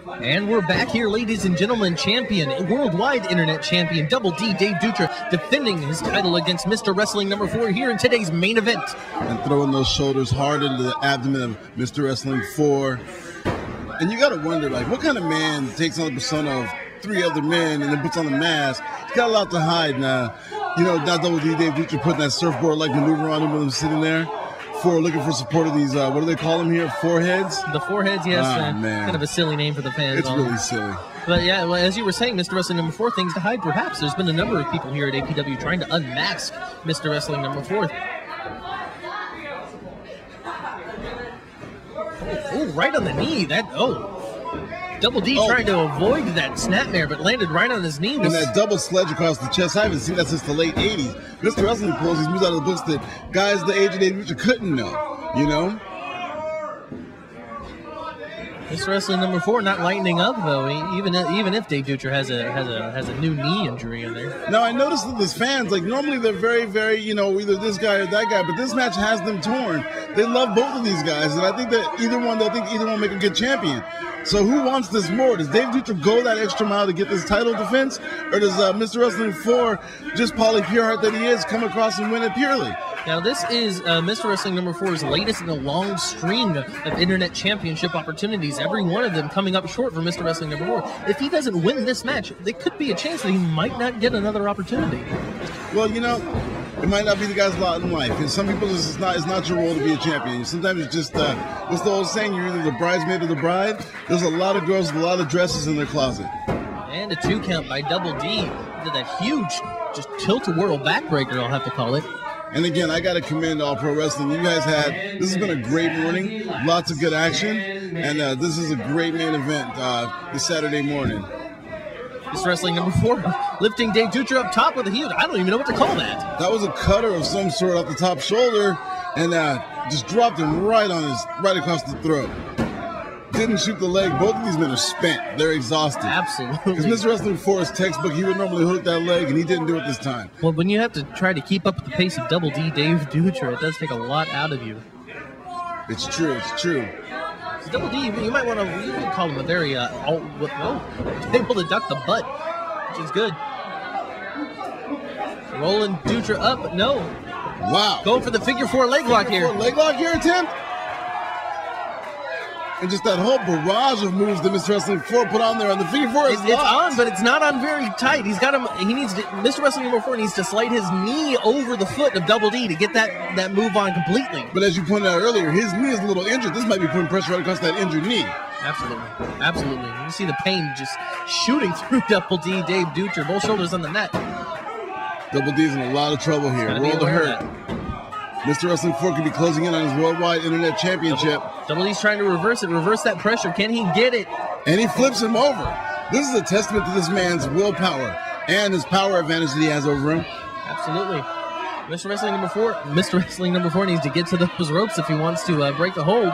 And we're back here, ladies and gentlemen. Champion, worldwide internet champion, Double D, Dave Dutra, defending his title against Mr. Wrestling number 4 here in today's main event. And throwing those shoulders hard into the abdomen of Mr. Wrestling 4. And you got to wonder, like, what kind of man takes on the persona of 3 other men and then puts on the mask? He's got a lot to hide now. You know, not Double D, Dave Dutra putting that surfboard-like maneuver on him with him sitting there. For looking for support of these, what do they call them here? Foreheads? The foreheads, yes. Man. Kind of a silly name for the fans. It's really silly. But yeah, well, as you were saying, Mr. Wrestling number 4, things to hide perhaps. There's been a number of people here at APW trying to unmask Mr. Wrestling number 4. Oh, right on the knee. Double D trying to avoid that snapmare, but landed right on his knee. And that double sledge across the chest, I haven't seen that since the late 80s. Mr. Wrestling pulls these moves out of the books that guys the age of Dave Dutra couldn't know, you know? Mr. Wrestling number 4 not lightening up, though, even if Dave Dutra has a new knee injury in there. Now, I noticed that these fans, like, normally they're very, very, you know, either this guy or that guy, but this match has them torn. They love both of these guys, and I think that either one will make a good champion. So who wants this more? Does Dave Dutra go that extra mile to get this title defense? Or does Mr. Wrestling 4, just Paulie Pureheart that he is, come across and win it purely? Now, this is Mr. Wrestling number 4's latest in a long string of internet championship opportunities, every one of them coming up short for Mr. Wrestling number 4. If he doesn't win this match, there could be a chance that he might not get another opportunity. Well, you know, it might not be the guy's lot in life. And some people, it's not your role to be a champion. Sometimes it's just, what's the old saying? You're either the bridesmaid or the bride. There's a lot of girls with a lot of dresses in their closet. And a 2 count by Double D. Did that huge, just tilt-a-whirl backbreaker, I'll have to call it. And again, I got to commend All Pro Wrestling. You guys this has been a great morning. Lots of good action. And this is a great main event this Saturday morning. Mr. Wrestling number 4 lifting Dave Dutra up top with a heel. I don't even know what to call that. That was a cutter of some sort off the top shoulder, and just dropped him right across the throat. Didn't shoot the leg. Both of these men are spent. They're exhausted. Absolutely. Because Mr. Wrestling 4 is textbook. He would normally hook that leg, and he didn't do it this time. Well, when you have to try to keep up with the pace of Double D, Dave Dutra, it does take a lot out of you. It's true. It's true. So Double D, you might want to call him a very able to duck the butt, which is good. Rolling Dutra up, no. Wow. Going for the figure 4 leg lock here. Leg lock here attempt. And just that whole barrage of moves that Mr. Wrestling 4 put on there on the figure 4 is it's on, but it's not on very tight. He's got him. Mr. Wrestling number 4 needs to slide his knee over the foot of Double D to get that move on completely. But as you pointed out earlier, his knee is a little injured. This might be putting pressure right across that injured knee. Absolutely, absolutely. You see the pain just shooting through Double D, Dave Dutra, both shoulders on the net. Double D's in a lot of trouble here. World of hurt. Mr. Wrestling 4 could be closing in on his worldwide internet championship. Double D's trying to reverse that pressure. Can he get it? And he flips him over. This is a testament to this man's willpower and his power advantage that he has over him. Absolutely. Mr. Wrestling number 4 needs to get to those ropes if he wants to break the hold.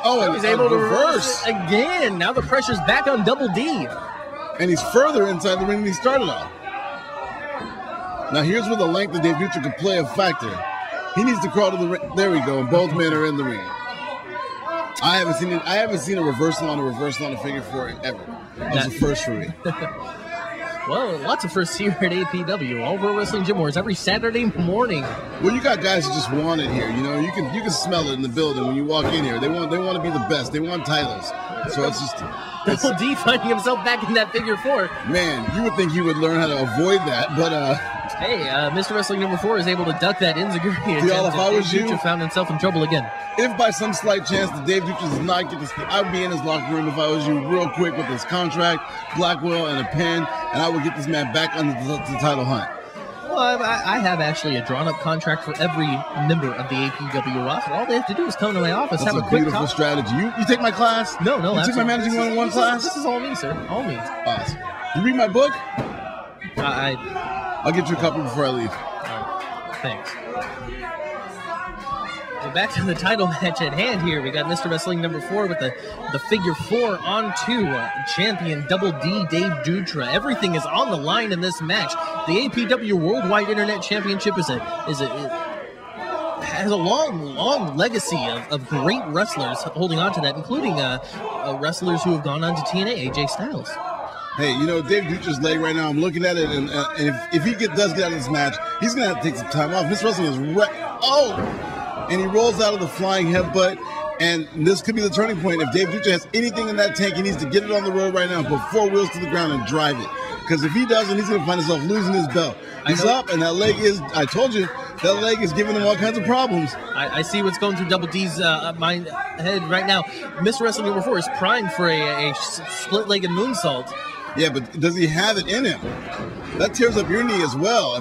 Oh, and he's able to reverse again. Now the pressure's back on Double D. And he's further inside the ring than he started off. Now here's where the length of Dave Dutra could play a factor. He needs to crawl to the ring. There we go. And both men are in the ring. I haven't seen a reversal on a figure 4 ever. That's a first for me. Well, lots of firsts here at APW. All Pro Wrestling Gym Wars every Saturday morning. Well, you got guys who just want it here. You know, you can smell it in the building when you walk in here. They want to be the best. They want titles. So it's just Double D finding himself back in that figure 4. Man, you would think he would learn how to avoid that, but hey, Mr. Wrestling number 4 is able to duck that enziguri. If I was you, Dutra found himself in trouble again. If by some slight chance that Dave Dutra does not get this, I'd be in his locker room if I was you, real quick with his contract, Blackwell, and a pen, and I would get this man back under the title hunt. Well, I have actually a drawn-up contract for every member of the APW roster. All they have to do is come to my office, That's have a quick quick beautiful strategy. You take my class? No, you took my managing 101 class? This is all me, sir. All me. Awesome. You read my book? I'll get you a copy before I leave. Thanks. So back to the title match at hand here. We got Mr. Wrestling number 4 with the figure 4 onto champion Double D, Dave Dutra. Everything is on the line in this match. The APW Worldwide Internet Championship has a long legacy of great wrestlers holding on to that, including wrestlers who have gone on to TNA, AJ Styles. Hey, you know, Dave Dutra's leg right now, I'm looking at it, and if he does get out of this match, he's going to have to take some time off. Mr. Wrestling is and he rolls out of the flying headbutt, and this could be the turning point. If Dave Dutra has anything in that tank, he needs to get it on the road right now, put 4 wheels to the ground and drive it. Because if he doesn't, he's going to find himself losing his belt. He's up, and that leg is, I told you, that leg is giving him all kinds of problems. I see what's going through Double D's mind head right now. Mr. Wrestling number 4 is primed for a split-legged moonsault. Yeah, but does he have it in him? That tears up your knee as well.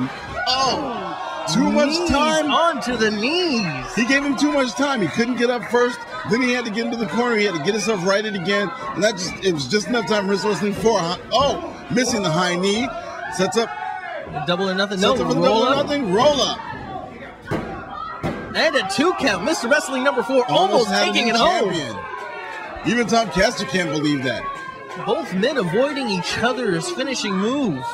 Too much time. Onto the knees. He gave him too much time. He couldn't get up first. Then he had to get into the corner. He had to get himself righted again. And it was just enough time for Mr. Wrestling 4. Missing the high knee. Sets up. Double or nothing. Sets up for the double or nothing. Roll up. And a 2 count. Mr. Wrestling number 4 almost taking it home. Even Tom Caster can't believe that. Both men avoiding each other's finishing move.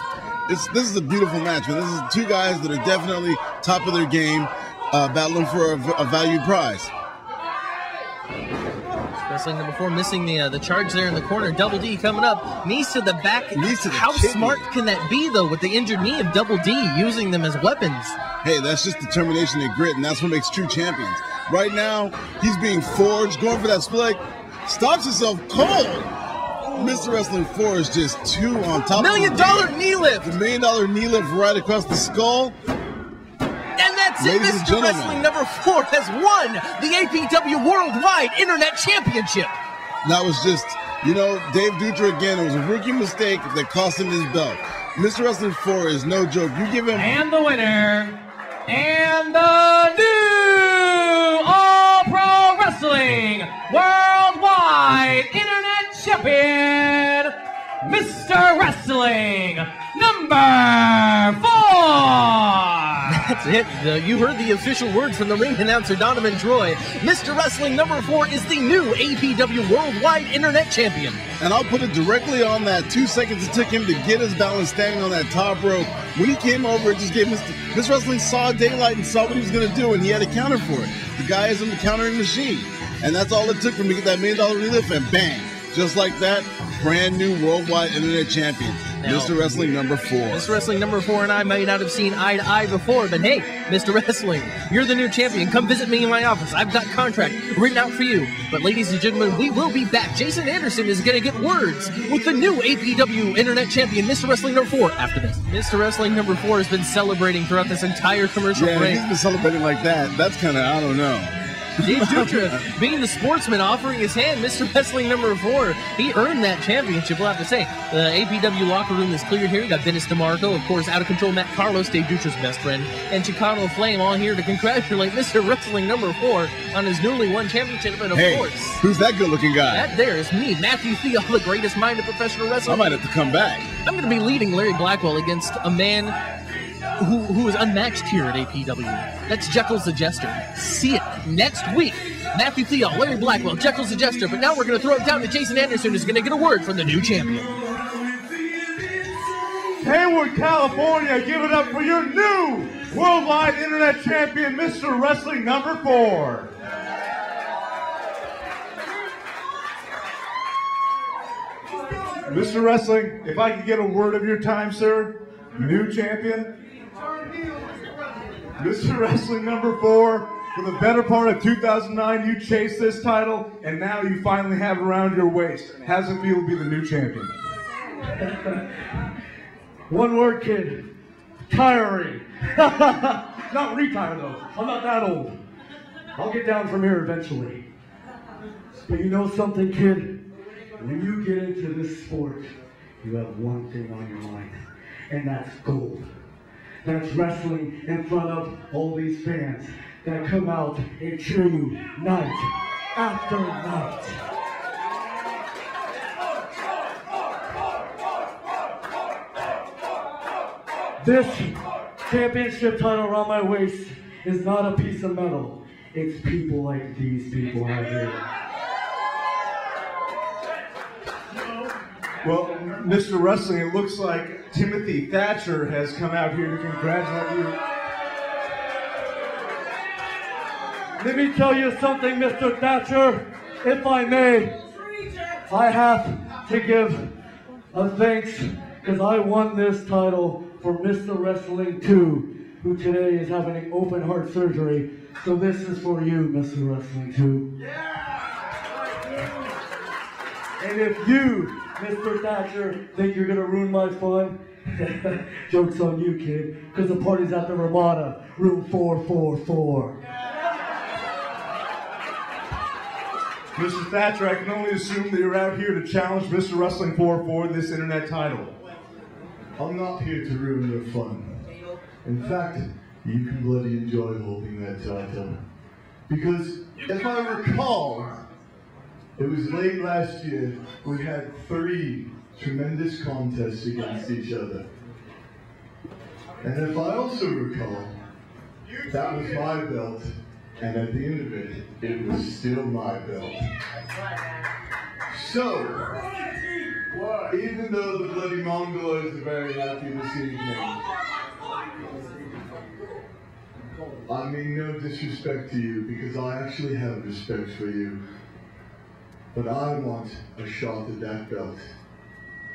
This is a beautiful match, man. This is 2 guys that are definitely top of their game, battling for a valued prize. Wrestling number 4 missing the charge there in the corner. Double D coming up. Knees to the back. How smart can that be, though, with the injured knee of Double D, using them as weapons? Hey, that's just determination and grit, and that's what makes true champions. Right now, he's being forged, going for that split. Stops himself cold. Mr. Wrestling 4 is just 2 on top. $1 million knee lift. The $1 million knee lift right across the skull. And that's it. Mr. Wrestling number 4 has won the APW Worldwide Internet Championship. That was just, you know, Dave Dutra again. It was a rookie mistake that cost him his belt. Mr. Wrestling 4 is no joke. You give him. And the winner, and the new All Pro Wrestling Worldwide Internet Champion, Mr. Wrestling number 4. That's it. You heard the official words from the ring announcer, Donovan Troy. Mr. Wrestling number 4 is the new APW Worldwide Internet Champion. And I'll put it directly on that 2 seconds it took him to get his balance standing on that top rope. When he came over, it just gave Mr. Wrestling saw daylight and saw what he was going to do, and he had a counter for it. The guy is in the countering machine. And that's all it took for him to get that $1 million relief, and bang. Just like that, brand new Worldwide Internet Champion, now, Mr. Wrestling number 4. Mr. Wrestling number 4 and I may not have seen eye to eye before, but hey, Mr. Wrestling, you're the new champion. Come visit me in my office. I've got contract written out for you. But ladies and gentlemen, we will be back. Jason Anderson is going to get words with the new APW Internet Champion, Mr. Wrestling number 4, after this. Mr. Wrestling number 4 has been celebrating throughout this entire commercial break. He's been celebrating like that. That's kind of, I don't know. Dave Dutra, being the sportsman, offering his hand. Mr. Wrestling number 4, he earned that championship, we'll have to say. The APW locker room is cleared here. You got Dennis DeMarco, of course, Out of Control Matt Carlos, Dave Dutra's best friend, and Chicano Flame all here to congratulate Mr. Wrestling number 4 on his newly won championship. And of course, who's that good-looking guy? That there is me, Matthew Theall, the greatest mind of professional wrestling. I might have to come back. I'm going to be leading Larry Blackwell against a man who is unmatched here at APW. That's Jekyll's the Jester. See it next week. Matthew Theall, Larry Blackwell, Jekyll's the Jester. But now we're going to throw it down to Jason Anderson, who's going to get a word from the new champion. Hayward, California, give it up for your new Worldwide Internet Champion, Mr. Wrestling number 4. Mr. Wrestling, if I could get a word of your time, sir. New champion. Mr. Wrestling number 4, for the better part of 2009, you chased this title, and now you finally have it around your waist. How's it feel to be the new champion? One word, kid. Tiring. Not retired, though. I'm not that old. I'll get down from here eventually. But you know something, kid? When you get into this sport, you have one thing on your mind, and that's gold. That's wrestling in front of all these fans that come out and cheer you night after night. This championship title around my waist is not a piece of metal. It's people like these people out here. Well, Mr. Wrestling, it looks like Timothy Thatcher has come out here to congratulate you. Let me tell you something, Mr. Thatcher, if I may. I have to give a thanks because I won this title for Mr. Wrestling 2, who today is having an open heart surgery. So this is for you, Mr. Wrestling 2. And if you, Mr. Thatcher, think you're gonna ruin my fun, joke's on you, kid, because the party's at the Ramada, room 444. Mr. Thatcher, I can only assume that you're out here to challenge Mr. Wrestling 4 for this internet title. I'm not here to ruin your fun. In fact, you can bloody enjoy holding that title. Because, if I recall, it was late last year, we had 3 tremendous contests against each other. And if I also recall, that was my belt, and at the end of it, it was still my belt. So, even though the bloody Mongols are very happy this evening, I mean no disrespect to you, because I actually have respect for you. But I want a shot at that belt.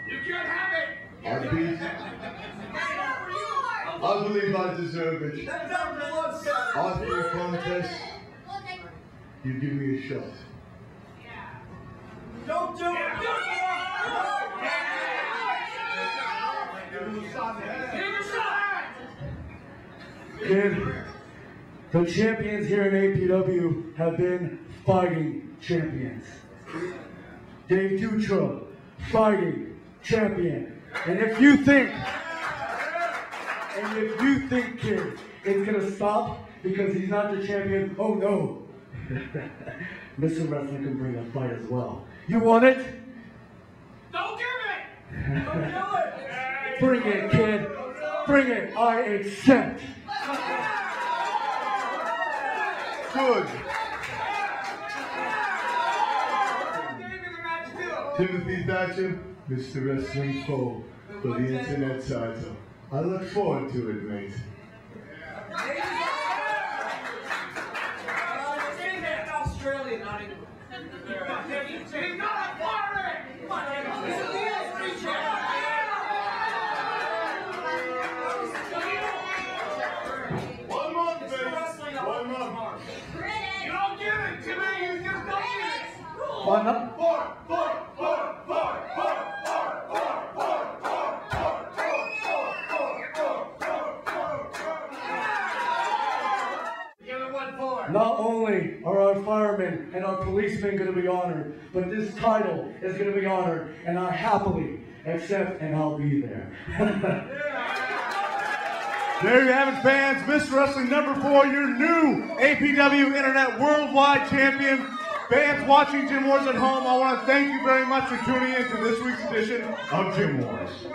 You can't have it! I believe I deserve it. After the contest, you give me a shot. Don't do it! Kid, the champions here in APW have been fighting champions. Dave Dutra, fighting champion. And if you think, kid, it's gonna stop because he's not the champion, oh no. Mr. Wrestling can bring a fight as well. You want it? Don't give it! Don't do it! Bring it, kid. Bring it. I accept. Good. Timothy Thatcher, Mr. Wrestling 4 for the internet title. I look forward to it, mate. Australia, not England. He's not a foreigner! He's a One month, baby. 1 month. You don't give it to me, you just don't give it! Why not? Not only are our firemen and our policemen going to be honored, but this title is going to be honored, and I happily accept, and I'll be there. There you have it, fans. Mr. Wrestling number 4, your new APW Internet Worldwide Champion. Fans watching Gym Wars at home, I want to thank you very much for tuning in to this week's edition of Gym Wars.